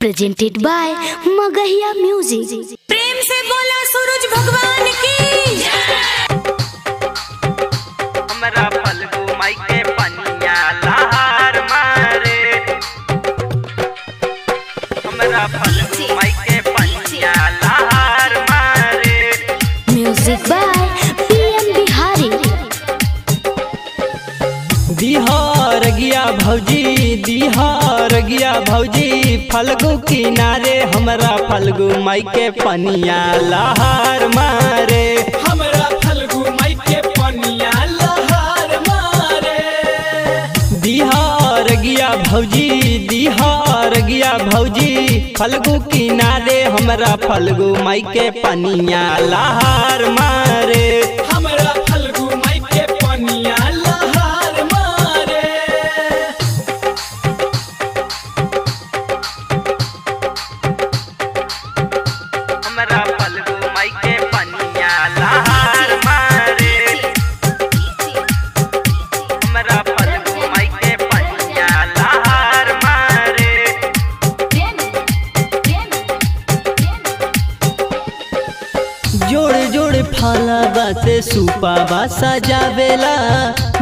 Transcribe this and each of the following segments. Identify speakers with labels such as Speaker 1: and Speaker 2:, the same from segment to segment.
Speaker 1: Presented by Magahiya music.
Speaker 2: प्रेम से बोला सूरज भगवान की।
Speaker 3: हमरा फल्गु माई के पनिया लहर मारे, हमरा फल्गु माई के पनिया लहर मारे।
Speaker 1: Music by PM Bihari.
Speaker 4: Bihar Gaya भौजी, बिहार गया भौजी, फल्गु किनारे हमरा फल्गु माई के पनिया लहर मारे,
Speaker 5: हमरा फल्गु माई के पनिया लहर मारे।
Speaker 4: बिहार गया भौजी, बिहार गया भौजी, फल्गु किनारे हमरा फल्गु माई के पनिया लहर मारे,
Speaker 5: हमरा फल्गु माई के पनिया लहर मारे।
Speaker 3: हमरा फल्गु माई के पनिया लहर मारे, हमरा फल्गु माई के पनिया लहर मारे।
Speaker 4: जोड़ जोड़ फलवा से सुपावा सजावेला,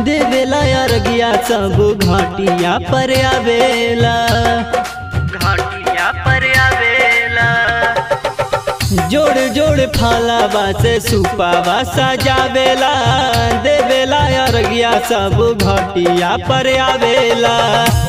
Speaker 4: देवेला अरगिया सब घाटिया पर आवेला,
Speaker 3: घाटिया पर आवेला।
Speaker 4: जोड़ जोड़ फलवा से सुपावा सजावेला, देवेला अरगिया सब घाटिया पर आवेला।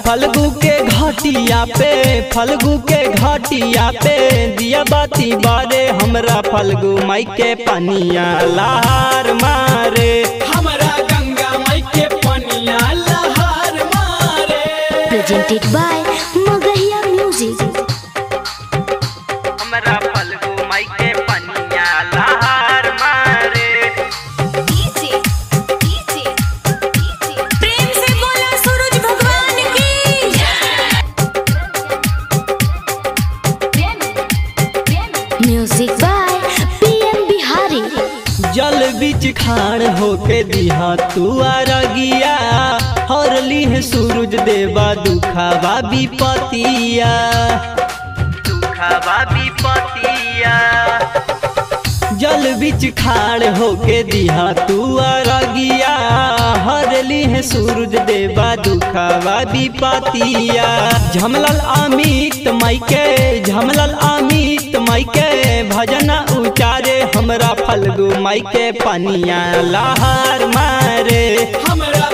Speaker 4: फल्गु के घाटिया पे, फल्गु के घाटिया पे, दिया बाती बारे हमरा फल्गु माई के पनिया लहर मारे,
Speaker 5: हमरा गंगा माई के पनिया लहर मारे।
Speaker 1: Presented by Magahiya music.
Speaker 3: हमरा फल्गु माई के पनिया लहर मारे।
Speaker 2: प्रेम से बोला सूरज भगवान की।
Speaker 1: Music by PM Bihari.
Speaker 4: जल बीच खाड़ होके दिहा तू अरगिया, हरली है सूरज देवा दुखावा विपतिया,
Speaker 3: दुखावा विपतिया।
Speaker 4: जल बीच खाड़ होके दिहा तू अरगिया, हरली है सूरज देवा दुखावा विपतिया। झमलल अमित माई के, झमलल अमित माई के, भजना उचारे हमरा फल्गु माई के पनिया लहर मारे,
Speaker 5: हमरा